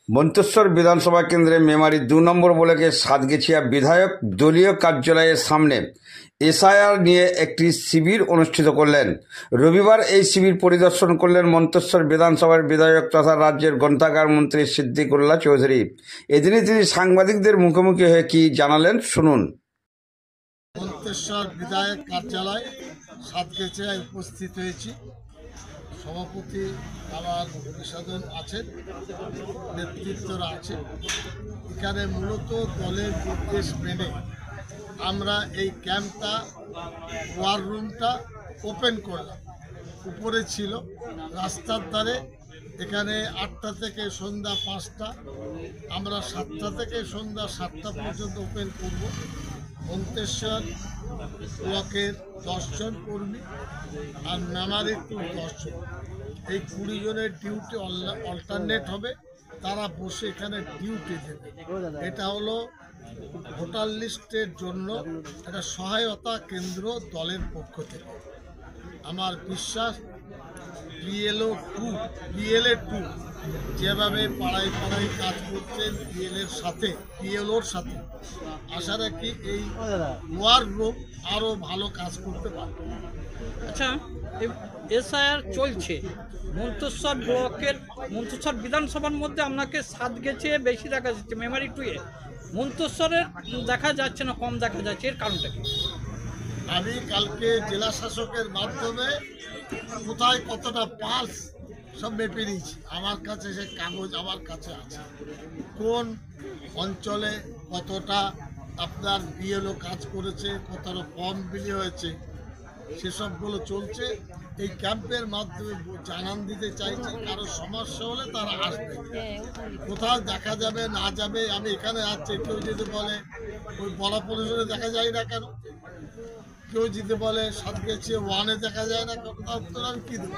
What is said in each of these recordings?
মন্তেশ্বর বিধানসভা কেন্দ্রে মেমারি 2 নম্বর ব্লকে সাতগেছিয়া বিধায়ক দলীয় কার্যালয়ের সামনে এসআইআর নিয়ে একটি শিবির অনুষ্ঠিত করলেন। রবিবার এই শিবির পরিদর্শন করলেন মন্তেশ্বর বিধানসভার বিধায়ক তথা রাজ্যের গ্রন্থাগার মন্ত্রী সিদ্দিকুল্লাহ চৌধুরী। এদিনে তিনি সাংবাদিকদের মুখোমুখি হয়ে কি জানালেন শুনুন। মন্তেশ্বর বিধায়ক কার্যালয় সাতগেছিয়ায় উপস্থিত হয়েছি। সভাপতি আমার বিসাধন আছেন, নেতৃত্বরা আছে। এখানে মূলত দলের নির্দেশ মেনে আমরা এই ক্যাম্পটা, ওয়ার রুমটা ওপেন করলাম। উপরে ছিল রাস্তার ধারে, এখানে 8টা থেকে সন্ধ্যা 5টা, আমরা 7টা থেকে সন্ধ্যা 7টা পর্যন্ত ওপেন করব। মন্তেশ্বর ব্লকের 10 জন কর্মী আর মেমারির 10 জন, এই 20 জনের ডিউটি অল্টারনেট হবে। তারা বসে এখানে ডিউটি দেবে। এটা হলো ভোটার লিস্টের জন্য একটা সহায়তা কেন্দ্র দলের পক্ষ থেকে। আমার বিশ্বাস বিএলএ 2 যেভাবে পাড়ায় পাড়ায় কাজ করছেন বিএলওর সাথে আশা রাখি এই ওয়ার রুম আরও ভালো কাজ করতে পারবে। আচ্ছা, এসআইআর চলছে মন্তেশ্বর ব্লকের, মন্তেশ্বর বিধানসভার মধ্যে আপনাকে সাতগেছিয়া বেশি দেখা যাচ্ছে, মেমারি 2-এ মন্তেশ্বরের দেখা যাচ্ছে না, কম দেখা যাচ্ছে, এর কারণটা কি? আমি কালকে জেলা শাসকের মাধ্যমে কোথায় কতটা পাস সব মেপে নিয়েছি। আমার কাছে সে কাগজ আমার কাছে আছে, কোন অঞ্চলে কতটা আপনার বিএলও কাজ করেছে, কতটা ফর্ম বিলি হয়েছে, সেসবগুলো চলছে। এই ক্যাম্পের মাধ্যমে জানান দিতে চাইছি, কারো সমস্যা হলে তারা আসবে। কোথাও দেখা যাবে না যাবে, আমি এখানে আছি, কেউ যদি বলে ওই বড়া পরিসরে দেখা যায় না কেন, কেউ যদি বলে সাতগেছিয়া 1-এ দেখা যায় না কেন, তার উত্তর আমি কী দেবো?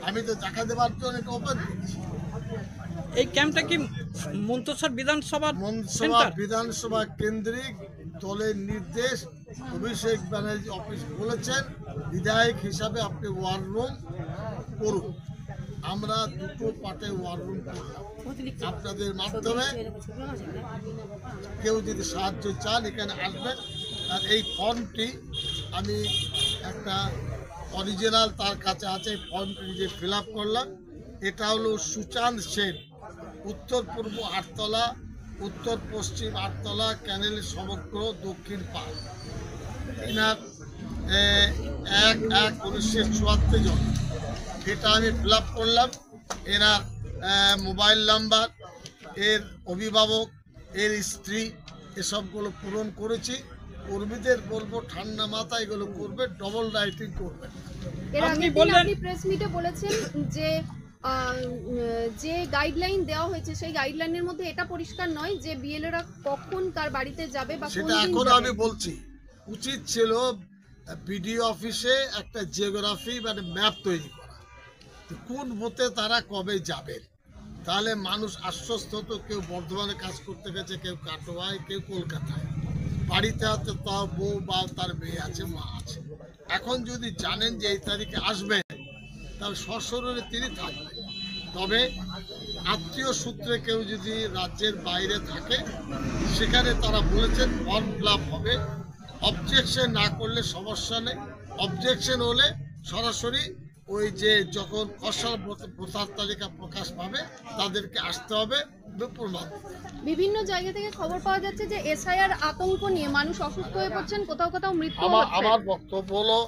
আমি তো দেখা দেওয়ার জন্য এটা ওপেন করছি। এই ক্যাম্পটা কি মন্তেশ্বর বিধানসভা কেন্দ্রিক দলের নির্দেশ। অভিষেক ব্যানার্জি অফিস বলেছেন বিধায়ক হিসাবে আপনি ওয়ার রুম করুন। আমরা 2টো পার্টে ওয়ার রুম করলাম। আপনাদের মাধ্যমে কেউ যদি সাহায্য চান এখানে আসবেন। আর এই ফর্মটি আমি একটা অরিজিনাল তার কাছে আছে, ফর্মটি যে ফিল আপ করলাম। এটা হলো সুচাঁদ সেন, উত্তর পূর্ব 8তলা, উত্তর পশ্চিম 8তলা, ক্যানেলের সমগ্র দক্ষিণ পাড়। এনার 1/1/1974 জন, এটা আমি ফিল আপ করলাম। এনার মোবাইল নাম্বার, এর অভিভাবক, এর স্ত্রী, এসবগুলো পূরণ করেছি। কর্মীদের বলবো ঠান্ডা মাথায় এগুলো করবে, ডবল রাইটিং করবে। আপনি প্রেস মিটে বলেছেন যে গাইডলাইন দেওয়া হয়েছে সেই গাইডলাইনের মধ্যে এটা পরিষ্কার নয় যে বিএলএরা কখন কার বাড়িতে যাবে বা সেটা এখন আমি বলছি। উচিত ছিল বিডিও অফিসে একটা জিওগ্রাফি মানে ম্যাপ তৈরি করা, কোন বুথে তারা কবে যাবে, তাহলে মানুষ আশ্বস্ত হতো। কেউ বর্ধমানে কাজ করতে গেছে, কেউ কাটোয়ায়, কেউ কলকাতায়, বাড়িতে হয়তো তাও বউ বা তার মেয়ে আছে, মা আছে। এখন যদি জানেন যে এই তারিখে আসবেন, তাহলে সশরীরে তিনি থাকবেন। তবে আত্মীয় সূত্রে কেউ যদি রাজ্যের বাইরে থাকে, সেখানে তারা বলেছেন ফর্ম ফিল আপ হবে। অবজেকশন না করলে সমস্যা নেই, অবজেকশন হলে সরাসরি ওই যে যখন খসড়া ভোটার তালিকা প্রকাশ পাবে তাদেরকে আসতে হবে। বিভিন্ন জায়গা থেকে খবর পাওয়া যাচ্ছে যে এসআইআর আতঙ্ক নিয়ে মানুষ অসুস্থ হয়ে পড়ছেন, কোথাও কোথাও মৃত্যু হচ্ছে। আমার বক্তব্য হলো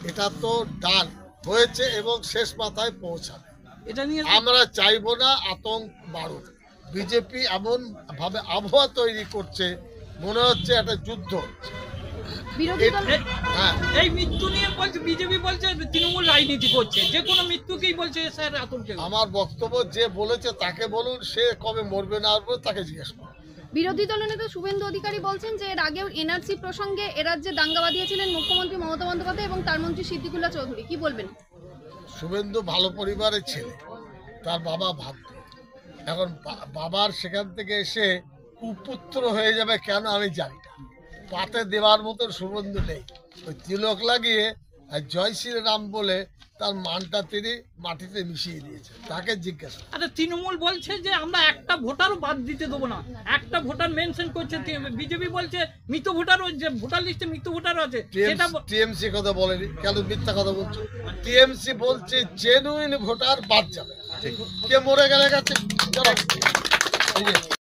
এটা তো ডান হয়েছে এবং শেষ মাথায় পৌঁছাবে। এটা নিয়ে আমরা চাইবো না আতঙ্ক বাড়ুক। বিজেপি এমন ভাবে আবহাওয়া তৈরি করছে, মনে হচ্ছে একটা যুদ্ধ হচ্ছে। এই মৃত্যু নিয়ে বলছে বিজেপি, বলছে তৃণমূল রাজনীতি করছে, যে কোনো মৃত্যুকেই বলছে স্যার আতঙ্কে। আমার বক্তব্য যে বলেছে তাকে বলুন, সে কবে মরবে না মরবে তাকে জিজ্ঞেস করুন। বিরোধী দলনেতা শুভেন্দু অধিকারী বলছেন যে এর আগেও এনআরসি প্রসঙ্গে এরাজ্যে দাঙ্গা বাঁধিয়েছিলেন মুখ্যমন্ত্রী মমতা বন্দ্যোপাধ্যায় এবং তার মন্ত্রী সিদ্দিকুল্লাহ চৌধুরী। কি বলবেন? শুভেন্দু ভালো পরিবারের ছেলে, তার বাবা ভাবত। এখন বাবার সেখান থেকে এসে কুপুত্র হয়ে যাবে কেন আমি জানি না। পাতে দেওয়ার মতো শুভেন্দু নেই। ওই তিলক লাগিয়ে আর জয় শ্রীরাম বলে তার মানটা তিনি মাটিতে মিশিয়ে দিয়েছেন। তাকে জিজ্ঞাসা আরে তৃণমূল বলছে যে আমরা একটা ভোটারও বাদ দিতে দেবো না, একটা ভোটার মেনশন করছে, বিজেপি বলছে মৃত ভোটারও, যে ভোটার লিস্টে মৃত ভোটারও আছে সেটা টিএমসি কথা বলেনি, কেন মিথ্যা কথা বলছো? টিএমসি বলছে জেনুইন ভোটার বাদ যাবে, কে মরে গেলে গেছে। চলো।